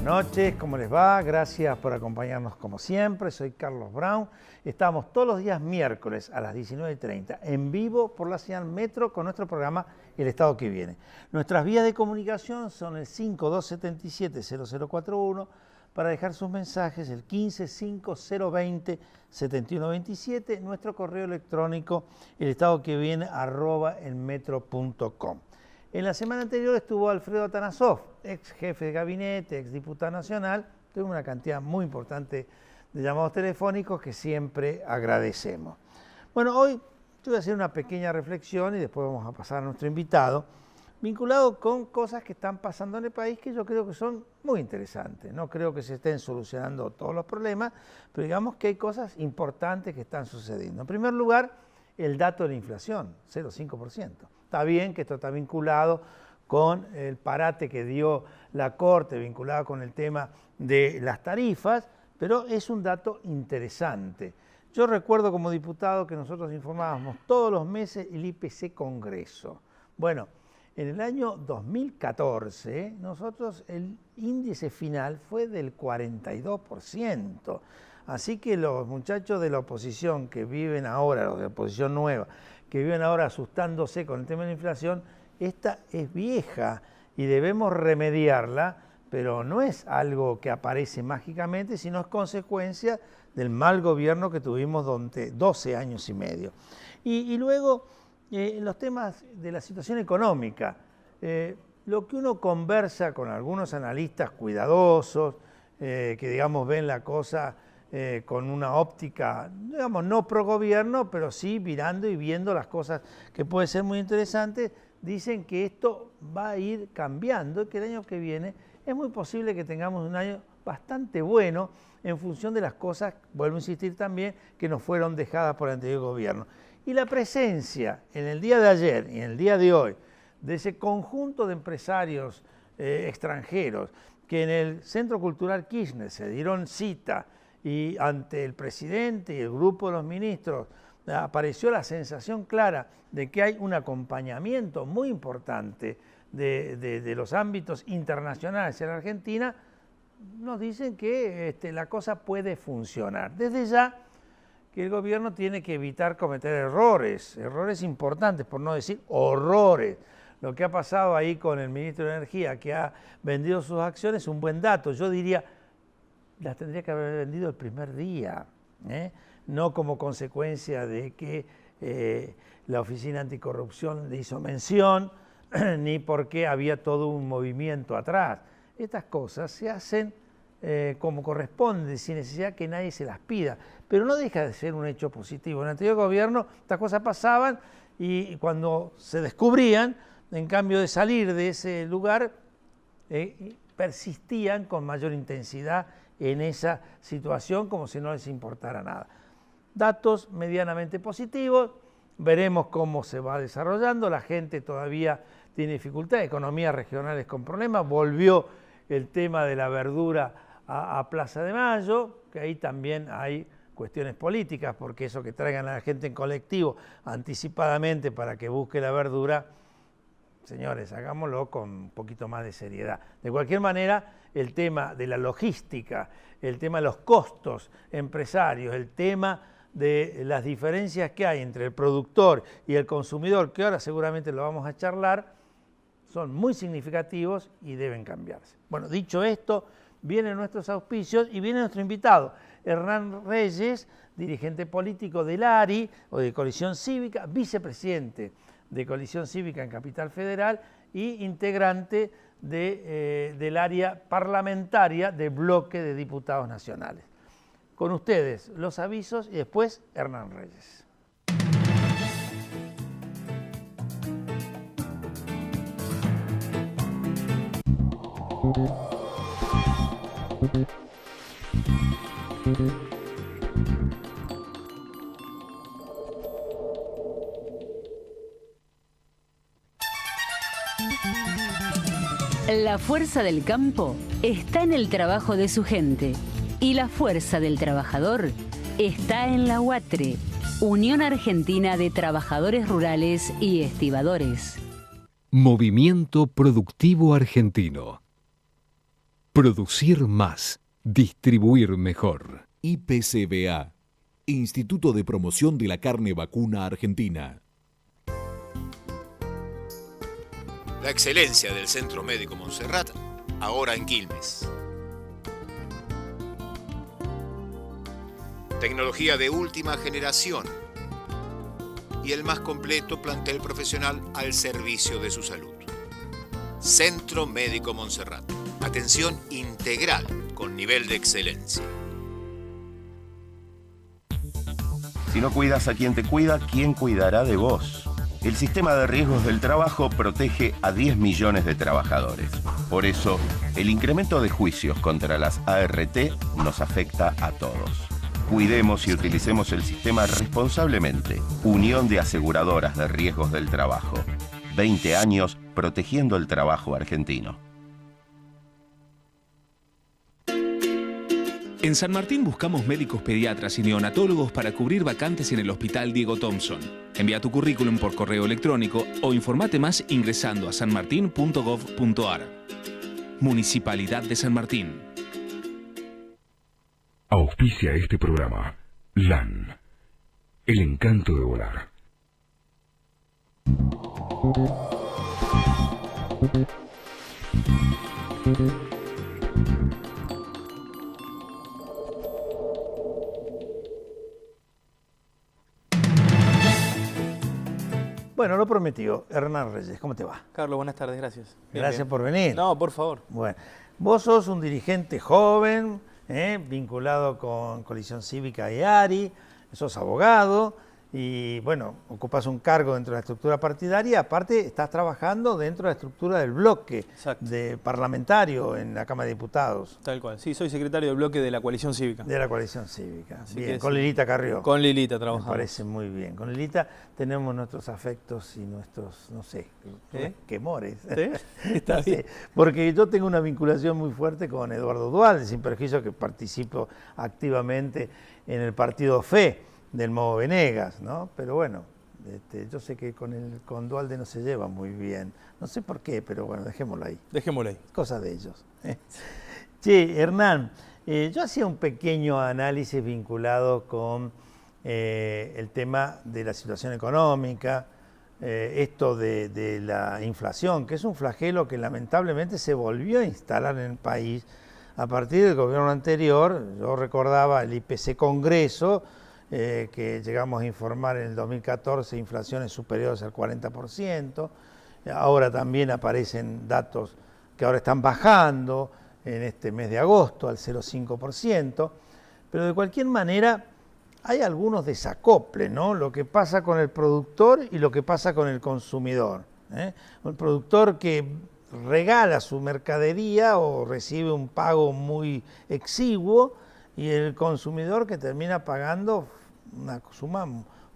noches, ¿cómo les va? Gracias por acompañarnos como siempre. Soy Carlos Brown. Estamos todos los días miércoles a las 19:30 en vivo por la señal Metro con nuestro programa El Estado que Viene. Nuestras vías de comunicación son el 5277-0041 para dejar sus mensajes, el 155020-7127, nuestro correo electrónico elestadoqueviene@elmetro.com. En la semana anterior estuvo Alfredo Atanasov, ex jefe de gabinete, ex diputado nacional. Tuvo una cantidad muy importante de llamados telefónicos que siempre agradecemos. Bueno, hoy yo voy a hacer una pequeña reflexión y después vamos a pasar a nuestro invitado, vinculado con cosas que están pasando en el país que yo creo que son muy interesantes. No creo que se estén solucionando todos los problemas, pero digamos que hay cosas importantes que están sucediendo. En primer lugar, el dato de la inflación, 0,5%. Está bien que esto está vinculado con el parate que dio la Corte, vinculado con el tema de las tarifas, pero es un dato interesante. Yo recuerdo como diputado que nosotros informábamos todos los meses el IPC Congreso. Bueno, en el año 2014, nosotros el índice final fue del 42%. Así que los muchachos de la oposición que viven ahora, los de la oposición nueva, que viven ahora asustándose con el tema de la inflación, esta es vieja y debemos remediarla, pero no es algo que aparece mágicamente, sino es consecuencia del mal gobierno que tuvimos durante 12 años y medio. Y luego, los temas de la situación económica, lo que uno conversa con algunos analistas cuidadosos, que digamos ven la cosa con una óptica, digamos, no pro gobierno, pero sí mirando y viendo las cosas que pueden ser muy interesantes, dicen que esto va a ir cambiando y que el año que viene es muy posible que tengamos un año bastante bueno en función de las cosas, vuelvo a insistir también, que nos fueron dejadas por el anterior gobierno. Y la presencia en el día de ayer y en el día de hoy de ese conjunto de empresarios extranjeros que en el Centro Cultural Kirchner se dieron cita y ante el presidente y el grupo de los ministros apareció la sensación clara de que hay un acompañamiento muy importante de los ámbitos internacionales en la Argentina, nos dicen que la cosa puede funcionar. Desde ya que el gobierno tiene que evitar cometer errores importantes, por no decir horrores. Lo que ha pasado ahí con el ministro de Energía, que ha vendido sus acciones, es un buen dato. Yo diría, las tendría que haber vendido el primer día, no como consecuencia de que la Oficina Anticorrupción le hizo mención, ni porque había todo un movimiento atrás. Estas cosas se hacen como corresponde, sin necesidad que nadie se las pida, pero no deja de ser un hecho positivo. En el anterior gobierno estas cosas pasaban y cuando se descubrían, en cambio de salir de ese lugar, persistían con mayor intensidad en esa situación como si no les importara nada. Datos medianamente positivos, veremos cómo se va desarrollando, la gente todavía tiene dificultades, economías regionales con problemas, volvió el tema de la verdura a Plaza de Mayo, que ahí también hay cuestiones políticas, porque eso que traigan a la gente en colectivo anticipadamente para que busque la verdura, señores, hagámoslo con un poquito más de seriedad. De cualquier manera, el tema de la logística, el tema de los costos empresarios, el tema de las diferencias que hay entre el productor y el consumidor, que ahora seguramente lo vamos a charlar, son muy significativos y deben cambiarse. Bueno, dicho esto, vienen nuestros auspicios y viene nuestro invitado, Hernán Reyes, dirigente político del ARI o de Coalición Cívica, vicepresidente de Coalición Cívica en Capital Federal y integrante del área parlamentaria del bloque de diputados nacionales. Con ustedes los avisos y después Hernán Reyes. La fuerza del campo está en el trabajo de su gente y la fuerza del trabajador está en la UATRE, Unión Argentina de Trabajadores Rurales y Estibadores. Movimiento Productivo Argentino. Producir más. Distribuir mejor. IPCBA, Instituto de Promoción de la Carne Vacuna Argentina. La excelencia del Centro Médico Montserrat, ahora en Quilmes. Tecnología de última generación y el más completo plantel profesional al servicio de su salud. Centro Médico Montserrat. Atención integral con nivel de excelencia. Si no cuidas a quien te cuida, ¿quién cuidará de vos? El sistema de riesgos del trabajo protege a 10 millones de trabajadores. Por eso, el incremento de juicios contra las ART nos afecta a todos. Cuidemos y utilicemos el sistema responsablemente. Unión de Aseguradoras de Riesgos del Trabajo. 20 años protegiendo el trabajo argentino. En San Martín buscamos médicos pediatras y neonatólogos para cubrir vacantes en el Hospital Diego Thompson. Envía tu currículum por correo electrónico o informate más ingresando a sanmartin.gov.ar. Municipalidad de San Martín. Auspicia este programa. LAN. El encanto de volar. Bueno, lo prometido. Hernán Reyes, ¿cómo te va? Carlos, buenas tardes, gracias. Gracias por venir. No, por favor. Bueno, vos sos un dirigente joven, vinculado con Coalición Cívica y ARI, sos abogado y, bueno, ocupas un cargo dentro de la estructura partidaria, aparte estás trabajando dentro de la estructura del bloque de parlamentario en la Cámara de Diputados. Tal cual, sí, soy secretario del bloque de la Coalición Cívica. De la Coalición Cívica, Así bien, que con sí. Lilita Carrió. Con Lilita trabajamos. Me parece muy bien. Con Lilita tenemos nuestros afectos y nuestros, no sé, quemores. ¿Sí? Está bien. Porque yo tengo una vinculación muy fuerte con Eduardo Duhalde, sin perjuicio que participo activamente en el partido FE del Modo Venegas, ¿no? Pero bueno, yo sé que con Duhalde no se lleva muy bien. No sé por qué, pero bueno, dejémoslo ahí. Dejémoslo ahí. Cosa de ellos. Che, Hernán, yo hacía un pequeño análisis vinculado con el tema de la situación económica, esto de la inflación, que es un flagelo que lamentablemente se volvió a instalar en el país a partir del gobierno anterior. Yo recordaba el IPC Congreso, que llegamos a informar en el 2014 inflaciones superiores al 40%, ahora también aparecen datos que ahora están bajando en este mes de agosto al 0,5%, pero de cualquier manera hay algunos desacoples, ¿no? Lo que pasa con el productor y lo que pasa con el consumidor. El productor que regala su mercadería o recibe un pago muy exiguo y el consumidor que termina pagando una suma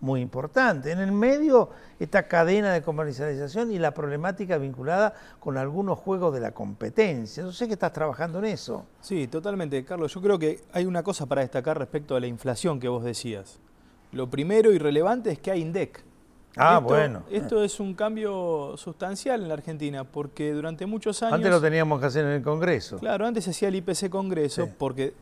muy importante. En el medio, esta cadena de comercialización y la problemática vinculada con algunos juegos de la competencia. Yo sé que estás trabajando en eso. Sí, totalmente, Carlos. Yo creo que hay una cosa para destacar respecto a la inflación que vos decías. Lo primero y relevante es que hay INDEC. Bueno. Esto es un cambio sustancial en la Argentina, porque durante muchos años... Antes lo teníamos que hacer en el Congreso. Claro, antes se hacía el IPC Congreso, porque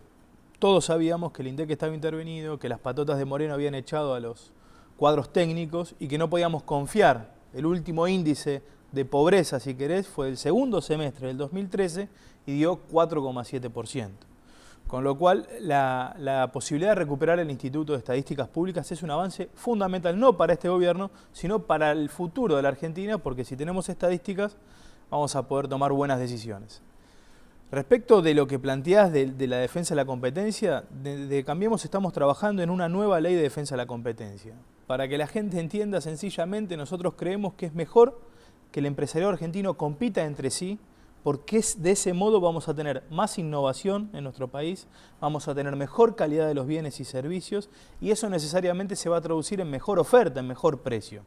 todos sabíamos que el INDEC estaba intervenido, que las patotas de Moreno habían echado a los cuadros técnicos y que no podíamos confiar. El último índice de pobreza, si querés, fue el segundo semestre del 2013 y dio 4,7%. Con lo cual, la posibilidad de recuperar el Instituto de Estadísticas Públicas es un avance fundamental, no para este gobierno, sino para el futuro de la Argentina, porque si tenemos estadísticas, vamos a poder tomar buenas decisiones. Respecto de lo que planteás de la defensa de la competencia, de Cambiemos estamos trabajando en una nueva ley de defensa de la competencia. Para que la gente entienda sencillamente, nosotros creemos que es mejor que el empresariado argentino compita entre sí, porque de ese modo vamos a tener más innovación en nuestro país, vamos a tener mejor calidad de los bienes y servicios, y eso necesariamente se va a traducir en mejor oferta, en mejor precio.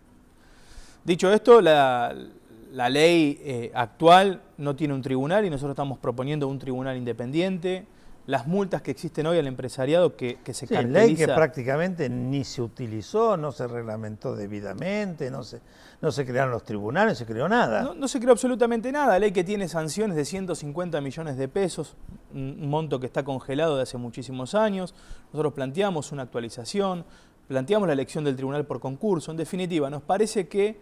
Dicho esto, la ley actual no tiene un tribunal y nosotros estamos proponiendo un tribunal independiente. las multas que existen hoy al empresariado que se sí, caracteriza... ley que prácticamente ni se utilizó, no se reglamentó debidamente, no se crearon los tribunales, no se creó nada. No se creó absolutamente nada. Ley que tiene sanciones de 150 millones de pesos, un monto que está congelado de hace muchísimos años. Nosotros planteamos una actualización, planteamos la elección del tribunal por concurso. En definitiva, nos parece que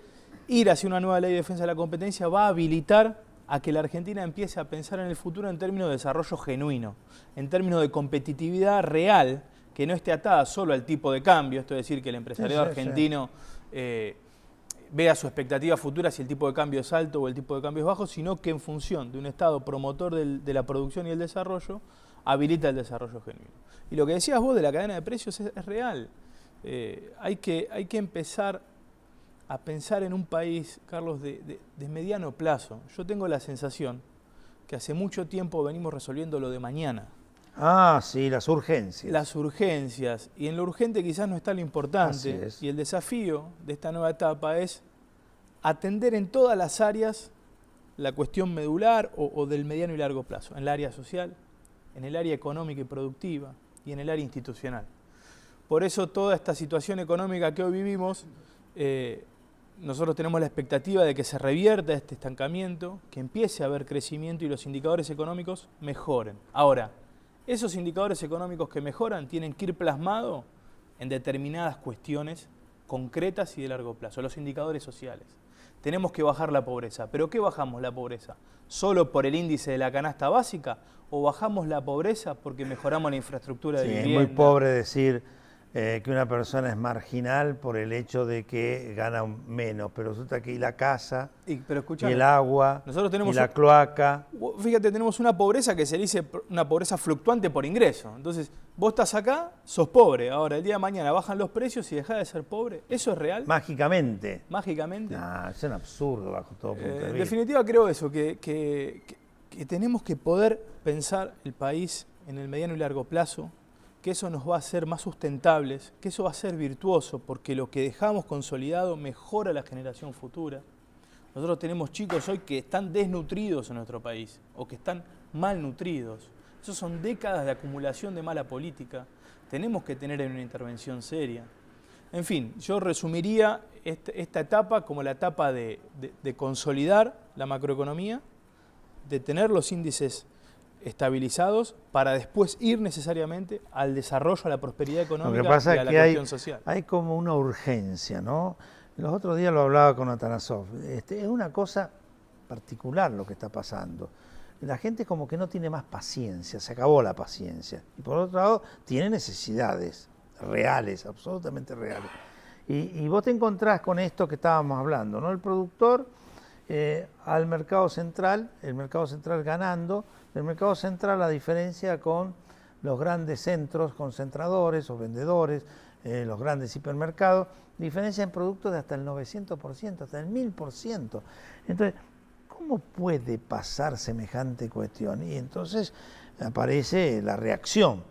ir hacia una nueva ley de defensa de la competencia va a habilitar a que la Argentina empiece a pensar en el futuro en términos de desarrollo genuino, en términos de competitividad real, que no esté atada solo al tipo de cambio, esto es decir, que el empresariado argentino vea su expectativa futura si el tipo de cambio es alto o el tipo de cambio es bajo, sino que en función de un Estado promotor de la producción y el desarrollo, habilita el desarrollo genuino. Y lo que decías vos de la cadena de precios es real. Hay que empezar a pensar en un país, Carlos, de mediano plazo. Yo tengo la sensación que hace mucho tiempo venimos resolviendo lo de mañana. Ah, sí, las urgencias. Las urgencias. Y en lo urgente quizás no está lo importante. Y el desafío de esta nueva etapa es atender en todas las áreas la cuestión medular o del mediano y largo plazo. En el área social, en el área económica y productiva y en el área institucional. Por eso toda esta situación económica que hoy vivimos, nosotros tenemos la expectativa de que se revierta este estancamiento, que empiece a haber crecimiento y los indicadores económicos mejoren. Ahora, esos indicadores económicos que mejoran tienen que ir plasmados en determinadas cuestiones concretas y de largo plazo, los indicadores sociales. Tenemos que bajar la pobreza. ¿Pero qué bajamos la pobreza? ¿Solo por el índice de la canasta básica? ¿O bajamos la pobreza porque mejoramos la infraestructura de vivienda? Es muy pobre decir que una persona es marginal por el hecho de que gana menos, pero resulta que y la casa, y el agua, y la cloaca... Fíjate, tenemos una pobreza que se dice una pobreza fluctuante por ingreso. Entonces, vos estás acá, sos pobre. Ahora, el día de mañana bajan los precios y dejás de ser pobre. ¿Eso es real? Mágicamente. ¿Mágicamente? No, es un absurdo bajo todo punto de vista. En definitiva, creo eso, que tenemos que poder pensar el país en el mediano y largo plazo, que eso nos va a hacer más sustentables, que eso va a ser virtuoso, porque lo que dejamos consolidado mejora la generación futura. Nosotros tenemos chicos hoy que están desnutridos en nuestro país, o que están malnutridos. Eso son décadas de acumulación de mala política. Tenemos que tener una intervención seria. En fin, yo resumiría esta etapa como la etapa de consolidar la macroeconomía, de tener los índices estabilizados para después ir necesariamente al desarrollo, a la prosperidad económica lo que pasa y a la cuestión social. Hay como una urgencia, ¿no? Los otros días lo hablaba con Atanasov. Es una cosa particular lo que está pasando. La gente como que no tiene más paciencia, se acabó la paciencia. Y por otro lado, tiene necesidades reales, absolutamente reales. Y vos te encontrás con esto que estábamos hablando, ¿no? El productor al mercado central, el mercado central ganando, el mercado central a diferencia con los grandes centros concentradores o vendedores, los grandes hipermercados, diferencia en productos de hasta el 900%, hasta el 1000%. Entonces, ¿cómo puede pasar semejante cuestión? Y entonces aparece la reacción,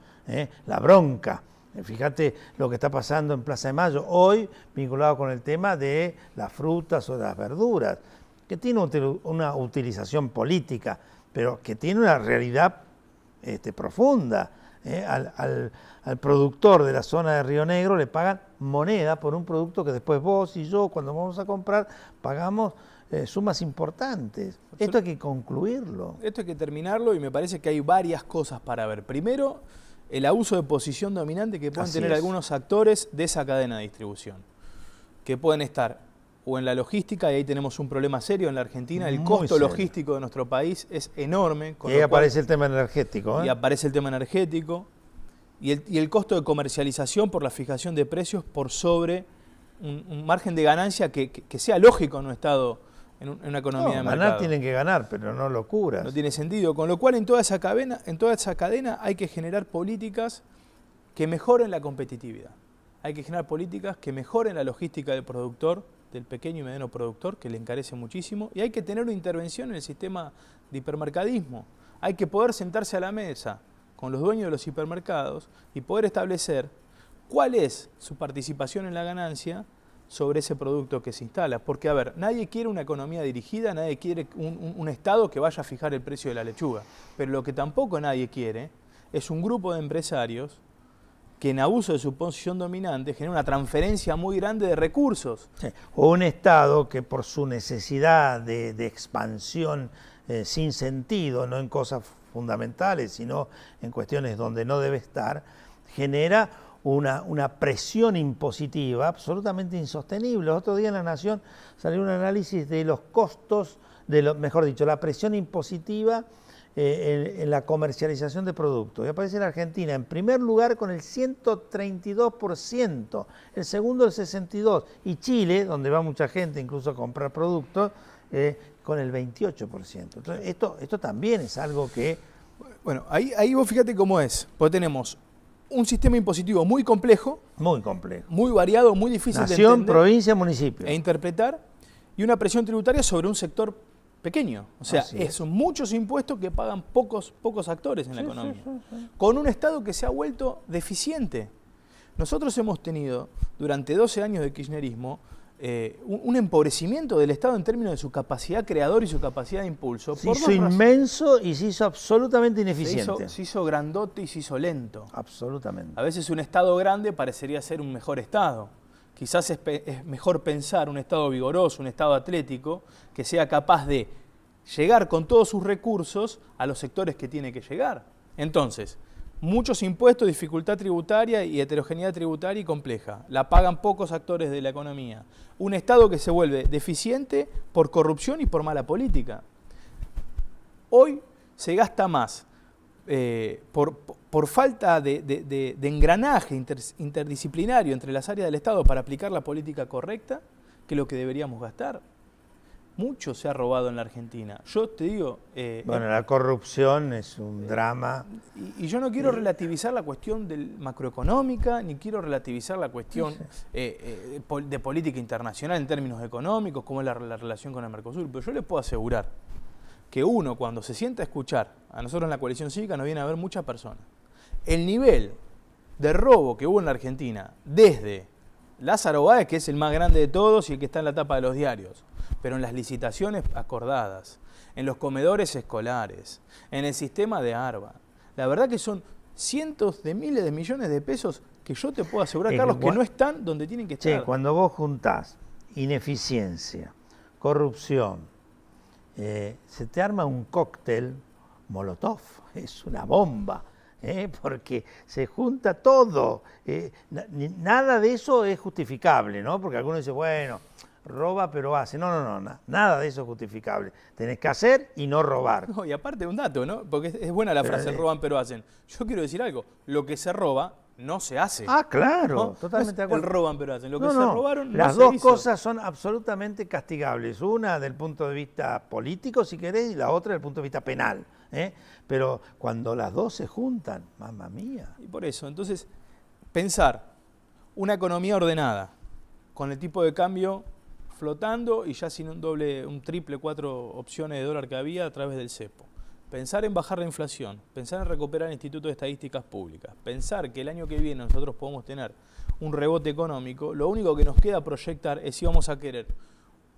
la bronca. Fíjate lo que está pasando en Plaza de Mayo hoy, vinculado con el tema de las frutas o de las verduras, que tiene una utilización política, pero que tiene una realidad profunda. Al productor de la zona de Río Negro le pagan moneda por un producto que después vos y yo, cuando vamos a comprar, pagamos sumas importantes. Esto hay que concluirlo. Esto hay que terminarlo y me parece que hay varias cosas para ver. Primero, el abuso de posición dominante que pueden tener algunos actores de esa cadena de distribución, que pueden estar o en la logística, y ahí tenemos un problema serio en la Argentina. El costo logístico de nuestro país es enorme. Y ahí aparece el tema energético. Y aparece el tema energético. Y el costo de comercialización por la fijación de precios por sobre un margen de ganancia que sea lógico en un Estado, en una economía de mercado. Ganar tienen que ganar, pero no locuras. No tiene sentido. Con lo cual, en toda esa cadena hay que generar políticas que mejoren la competitividad. Hay que generar políticas que mejoren la logística del productor, del pequeño y mediano productor, que le encarece muchísimo, y hay que tener una intervención en el sistema de hipermercadismo. Hay que poder sentarse a la mesa con los dueños de los hipermercados y poder establecer cuál es su participación en la ganancia sobre ese producto que se instala. Porque, a ver, nadie quiere una economía dirigida, nadie quiere un Estado que vaya a fijar el precio de la lechuga, pero lo que tampoco nadie quiere es un grupo de empresarios que en abuso de su posición dominante genera una transferencia muy grande de recursos. Sí. O un Estado que por su necesidad de expansión sin sentido, no en cosas fundamentales, sino en cuestiones donde no debe estar, genera una presión impositiva absolutamente insostenible. Otro día en La Nación salió un análisis de los costos, mejor dicho, la presión impositiva en la comercialización de productos. Y aparece la Argentina en primer lugar con el 132%, el segundo el 62%, y Chile, donde va mucha gente incluso a comprar productos, con el 28%. Entonces, esto también es algo que... Bueno, ahí vos fíjate cómo es, porque tenemos un sistema impositivo muy complejo, muy variado, muy difícil de entender, provincia, municipio, e interpretar, y una presión tributaria sobre un sector pequeño. O sea, son muchos impuestos que pagan pocos actores en la economía, con un Estado que se ha vuelto deficiente. Nosotros hemos tenido, durante 12 años de kirchnerismo, un empobrecimiento del Estado en términos de su capacidad creadora y su capacidad de impulso. Se hizo inmenso y se hizo absolutamente ineficiente. Se hizo grandote y se hizo lento. Absolutamente. A veces un Estado grande parecería ser un mejor Estado. Quizás es mejor pensar un Estado vigoroso, un Estado atlético, que sea capaz de llegar con todos sus recursos a los sectores que tiene que llegar. Entonces, muchos impuestos, dificultad tributaria y heterogeneidad tributaria y compleja. La pagan pocos actores de la economía. Un Estado que se vuelve deficiente por corrupción y por mala política. Hoy se gasta más por falta de engranaje interdisciplinario entre las áreas del Estado para aplicar la política correcta que lo que deberíamos gastar. Mucho se ha robado en la Argentina. Yo te digo... bueno, la corrupción es un drama. Y yo no quiero relativizar la cuestión macroeconómica, ni quiero relativizar la cuestión de política internacional en términos económicos, como es la relación con el Mercosur, pero yo les puedo asegurar que uno, cuando se sienta a escuchar, a nosotros en la coalición cívica nos viene a ver muchas personas, el nivel de robo que hubo en la Argentina, desde Lázaro Báez, que es el más grande de todos y el que está en la tapa de los diarios, pero en las licitaciones acordadas, en los comedores escolares, en el sistema de ARBA, la verdad que son cientos de miles de millones de pesos que yo te puedo asegurar, Carlos, que no están donde tienen que estar. Cuando vos juntás ineficiencia, corrupción, se te arma un cóctel Molotov, es una bomba, porque se junta todo. Nada de eso es justificable, ¿no? Porque algunos dicen, bueno, roba pero hace. No, nada de eso es justificable. Tenés que hacer y no robar. No, y aparte un dato, ¿no? Porque es buena la frase, roban pero hacen. Yo quiero decir algo, lo que se roba no se hace. Ah, claro, ¿no? Totalmente de acuerdo. El roban pero hacen. Lo que se robaron no Las se dos hizo. cosas son absolutamente castigables. Una del punto de vista político, si querés, y la otra del punto de vista penal. Pero cuando las dos se juntan, mamma mía. Y por eso, entonces, pensar una economía ordenada, con el tipo de cambio flotando y ya sin un triple, 4 opciones de dólar que había a través del cepo. Pensar en bajar la inflación, pensar en recuperar el Instituto de Estadísticas Públicas, pensar que el año que viene nosotros podemos tener un rebote económico, lo único que nos queda proyectar es si vamos a querer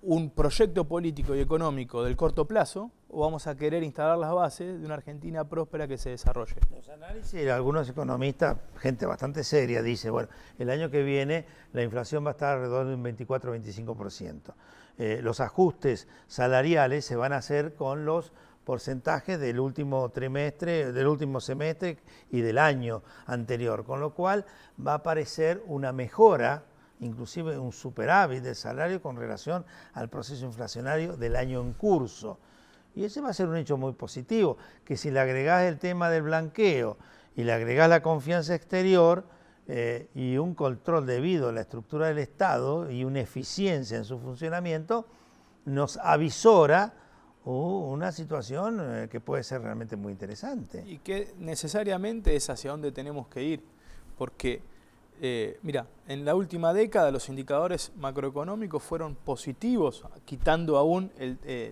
un proyecto político y económico del corto plazo o vamos a querer instalar las bases de una Argentina próspera que se desarrolle. Los análisis de algunos economistas, gente bastante seria, dice, bueno, el año que viene la inflación va a estar alrededor de un 24-25%. Los ajustes salariales se van a hacer con los porcentajes del último trimestre, del último semestre y del año anterior, con lo cual va a aparecer una mejora, inclusive un superávit del salario con relación al proceso inflacionario del año en curso. Y ese va a ser un hecho muy positivo, que si le agregás el tema del blanqueo y le agregás la confianza exterior y un control debido a la estructura del Estado y una eficiencia en su funcionamiento, nos avisora una situación que puede ser realmente muy interesante. Y que necesariamente es hacia donde tenemos que ir, porque, mira, en la última década los indicadores macroeconómicos fueron positivos, quitando aún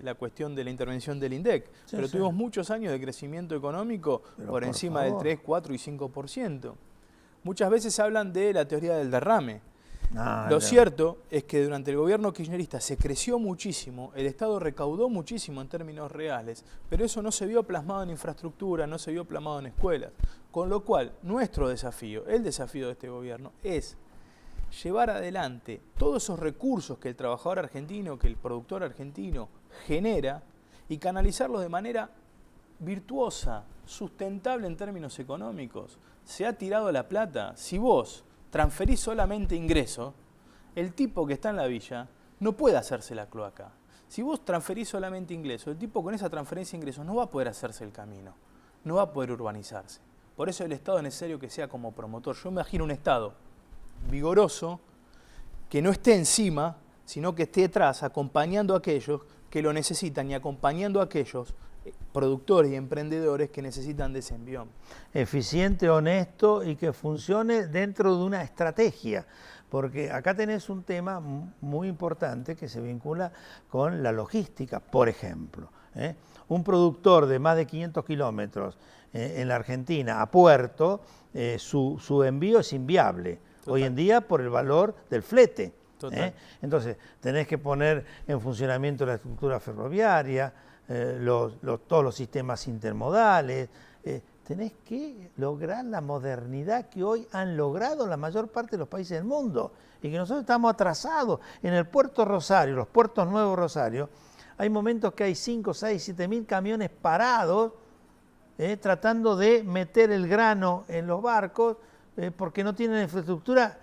la cuestión de la intervención del INDEC, pero tuvimos muchos años de crecimiento económico por encima del 3, 4 y 5%. Muchas veces hablan de la teoría del derrame. Lo cierto es que durante el gobierno kirchnerista se creció muchísimo, el Estado recaudó muchísimo en términos reales, pero eso no se vio plasmado en infraestructura, no se vio plasmado en escuelas. Con lo cual, nuestro desafío, el desafío de este gobierno, es llevar adelante todos esos recursos que el trabajador argentino, que el productor argentino genera y canalizarlos de manera virtuosa, sustentable en términos económicos. Se ha tirado la plata. Si vos transferís solamente ingreso, el tipo que está en la villa no puede hacerse la cloaca. Si vos transferís solamente ingreso, el tipo con esa transferencia de ingresos no va a poder hacerse el camino, no va a poder urbanizarse. Por eso el Estado es necesario que sea como promotor. Yo imagino un Estado vigoroso, que no esté encima, sino que esté detrás, acompañando a aquellos que lo necesitan y acompañando a aquellos productores y emprendedores que necesitan de ese envión. Eficiente, honesto y que funcione dentro de una estrategia, porque acá tenés un tema muy importante que se vincula con la logística, por ejemplo. Un productor de más de 500 kilómetros en la Argentina a puerto, su envío es inviable. Total. Hoy en día por el valor del flete. Entonces tenés que poner en funcionamiento la estructura ferroviaria, todos los sistemas intermodales, tenés que lograr la modernidad que hoy han logrado la mayor parte de los países del mundo y que nosotros estamos atrasados. En el puerto Rosario, los puertos nuevos Rosario, hay momentos que hay 5, 6, 7 mil camiones parados tratando de meter el grano en los barcos porque no tienen infraestructura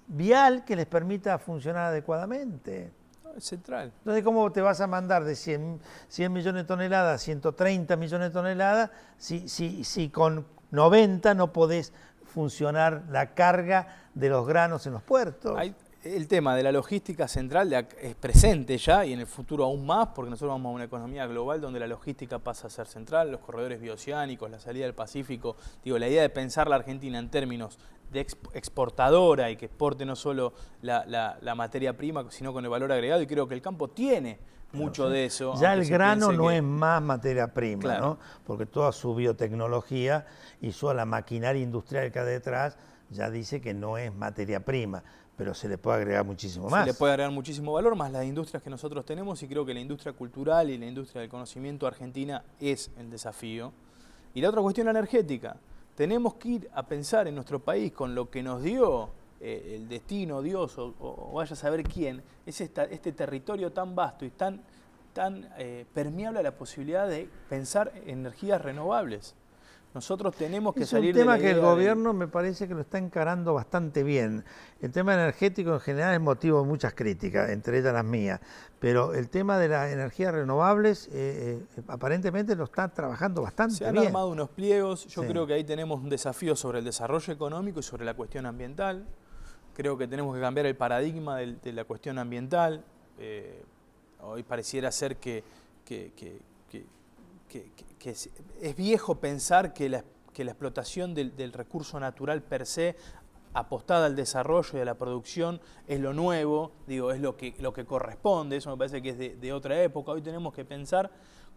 vial que les permita funcionar adecuadamente. Es central. Entonces, ¿cómo te vas a mandar de 100 millones de toneladas a 130 millones de toneladas si con 90 no podés funcionar la carga de los granos en los puertos? El tema de la logística central es presente ya y en el futuro aún más, porque nosotros vamos a una economía global donde la logística pasa a ser central, los corredores bioceánicos, la salida del Pacífico. Digo, la idea de pensar la Argentina en términos de exportadora y que exporte no solo la materia prima, sino con el valor agregado, y creo que el campo tiene mucho de eso. Ya el grano no es más materia prima, claro, ¿no? Porque toda su biotecnología y toda la maquinaria industrial que hay detrás ya dice que no es materia prima, pero se le puede agregar muchísimo más. Se le puede agregar muchísimo valor, más las industrias que nosotros tenemos, y creo que la industria cultural y la industria del conocimiento argentina es el desafío. Y la otra cuestión energética. Tenemos que ir a pensar en nuestro país con lo que nos dio el destino, Dios o vaya a saber quién, es este territorio tan vasto y tan permeable a la posibilidad de pensar en energías renovables. Nosotros tenemos que salir de la idea. Es un tema que el gobierno me parece que lo está encarando bastante bien. El tema energético en general es motivo de muchas críticas, entre ellas las mías. Pero el tema de las energías renovables aparentemente lo está trabajando bastante bien. Se han armado unos pliegos. Yo creo que ahí tenemos un desafío sobre el desarrollo económico y sobre la cuestión ambiental. Creo que tenemos que cambiar el paradigma de la cuestión ambiental. Hoy pareciera ser que es viejo pensar que la explotación del recurso natural per se, apostada al desarrollo y a la producción, es lo nuevo, digo, es lo que corresponde. Eso me parece que es de otra época. Hoy tenemos que pensar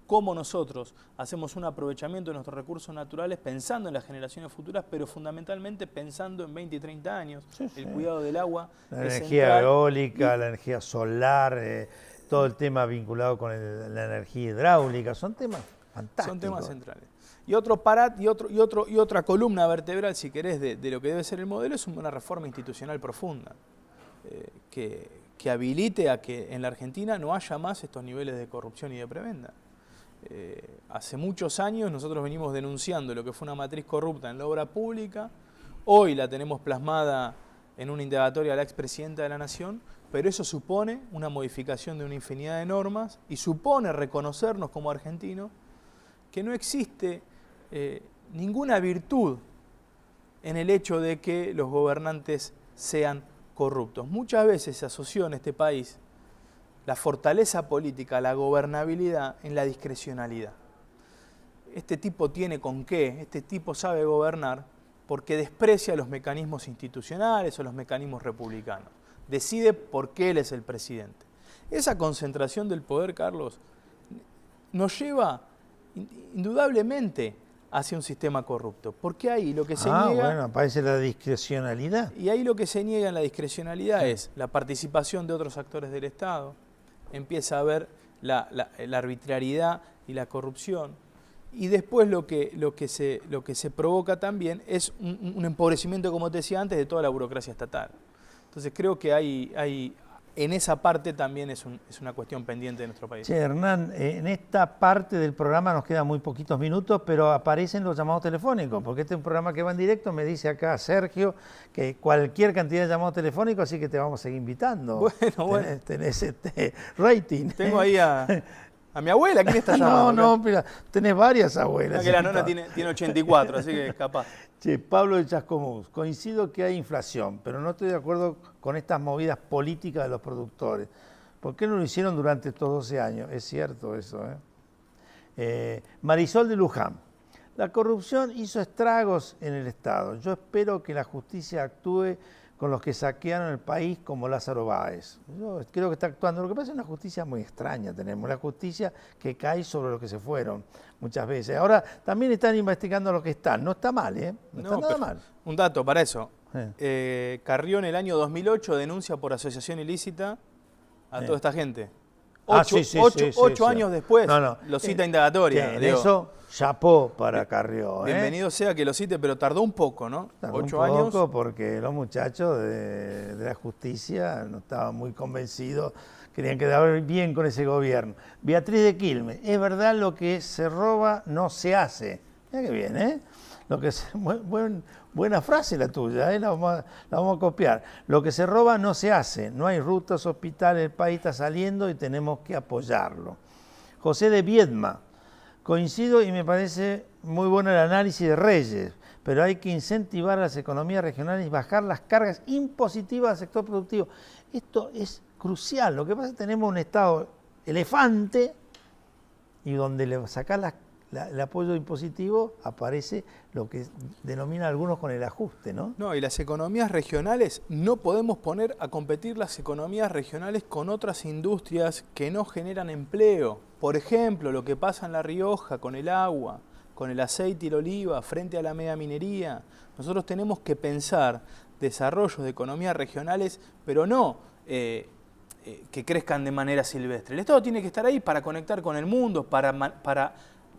cómo nosotros hacemos un aprovechamiento de nuestros recursos naturales pensando en las generaciones futuras, pero fundamentalmente pensando en 20 y 30 años. El cuidado del agua. La energía eólica, la energía solar, todo el tema vinculado con la energía hidráulica, son temas fantásticos. Son temas centrales. Y otra columna vertebral, si querés, de lo que debe ser el modelo, es una reforma institucional profunda, que habilite a que en la Argentina no haya más estos niveles de corrupción y de prebenda. Hace muchos años nosotros venimos denunciando lo que fue una matriz corrupta en la obra pública. Hoy la tenemos plasmada en una indagatoria a la expresidenta de la Nación, pero eso supone una modificación de una infinidad de normas y supone reconocernos como argentinos que no existe ninguna virtud en el hecho de que los gobernantes sean corruptos. Muchas veces se asoció en este país la fortaleza política, la gobernabilidad en la discrecionalidad. Este tipo tiene con qué, este tipo sabe gobernar porque desprecia los mecanismos institucionales o los mecanismos republicanos. Decide porque él es el presidente. Esa concentración del poder, Carlos, nos lleva indudablemente hacia un sistema corrupto. Porque ahí lo que se niega... bueno, aparece la discrecionalidad. Y ahí lo que se niega en la discrecionalidad es la participación de otros actores del Estado, empieza a haber la arbitrariedad y la corrupción, y después lo que se provoca también es un empobrecimiento, como te decía antes, de toda la burocracia estatal. Entonces creo que hay en esa parte también es una cuestión pendiente de nuestro país. Che, Hernán, en esta parte del programa nos quedan muy poquitos minutos, pero aparecen los llamados telefónicos, porque este es un programa que va en directo, me dice acá Sergio, que cualquier cantidad de llamados telefónicos, así que te vamos a seguir invitando. Bueno. Tenés rating. Tengo ahí a mi abuela, ¿quién está llamando? No, pero tenés varias abuelas. Que la nona tiene 84, así que capaz. Che, Pablo de Chascomús, coincido que hay inflación, pero no estoy de acuerdo con estas movidas políticas de los productores. ¿Por qué no lo hicieron durante estos 12 años? Es cierto eso, Marisol de Luján, la corrupción hizo estragos en el Estado. Yo espero que la justicia actúe con los que saquearon el país como Lázaro Báez. Yo creo que está actuando. Lo que pasa es una justicia muy extraña tenemos, la justicia que cae sobre los que se fueron muchas veces. Ahora también están investigando a los que están. No está mal, No está nada mal. Un dato para eso. Carrión el año 2008 denuncia por asociación ilícita a toda esta gente. 8 años después lo cita indagatoria. En eso, chapó para Carrión. Bienvenido sea que lo cite, pero tardó un poco, ¿no? Tardó 8 años. Un poco porque los muchachos de la justicia no estaban muy convencidos, querían quedar bien con ese gobierno. Beatriz de Quilmes, es verdad, lo que se roba no se hace. Mira qué bien, Lo que buena frase la tuya, la vamos a copiar. Lo que se roba no se hace, no hay rutas, hospitales, el país está saliendo y tenemos que apoyarlo. José de Viedma, coincido y me parece muy bueno el análisis de Reyes, pero hay que incentivar a las economías regionales y bajar las cargas impositivas al sector productivo. Esto es crucial, lo que pasa es que tenemos un Estado elefante y donde le sacás el apoyo impositivo aparece lo que denominan algunos con el ajuste, ¿no? No, y las economías regionales, no podemos poner a competir las economías regionales con otras industrias que no generan empleo. Por ejemplo, lo que pasa en La Rioja con el agua, con el aceite y la oliva, frente a la megaminería. Nosotros tenemos que pensar desarrollos de economías regionales, pero no que crezcan de manera silvestre. El Estado tiene que estar ahí para conectar con el mundo, para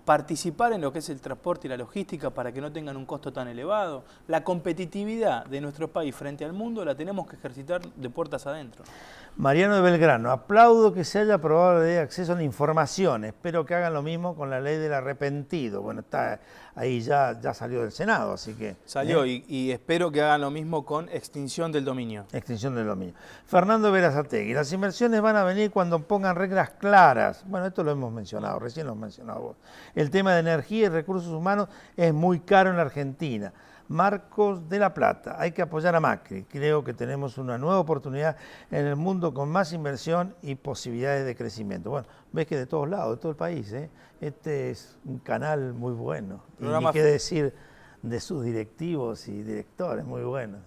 participar en lo que es el transporte y la logística para que no tengan un costo tan elevado. La competitividad de nuestro país frente al mundo la tenemos que ejercitar de puertas adentro. Mariano de Belgrano, aplaudo que se haya aprobado la ley de acceso a la información. Espero que hagan lo mismo con la ley del arrepentido. Bueno, está ahí, ya salió del Senado, así que... Salió y espero que hagan lo mismo con extinción del dominio. Extinción del dominio. Fernando Berazategui, las inversiones van a venir cuando pongan reglas claras. Bueno, esto lo hemos mencionado, recién lo has mencionado vos. El tema de energía y recursos humanos es muy caro en la Argentina. Marcos de la Plata, hay que apoyar a Macri. Creo que tenemos una nueva oportunidad en el mundo con más inversión y posibilidades de crecimiento. Bueno, ves que de todos lados, de todo el país, este es un canal muy bueno. Y ni qué decir de sus directivos y directores, muy buenos.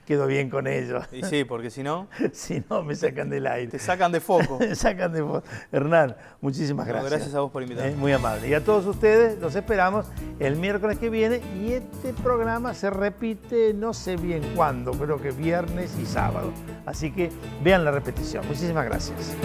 Quedo bien con ellos. Y sí, porque si no... Si no, me sacan del aire. Te sacan de foco. Me sacan de foco. Hernán, muchísimas gracias. Gracias a vos por invitarme. Muy amable. Y a todos ustedes los esperamos el miércoles que viene. Y este programa se repite, no sé bien cuándo, creo que viernes y sábado. Así que vean la repetición. Muchísimas gracias.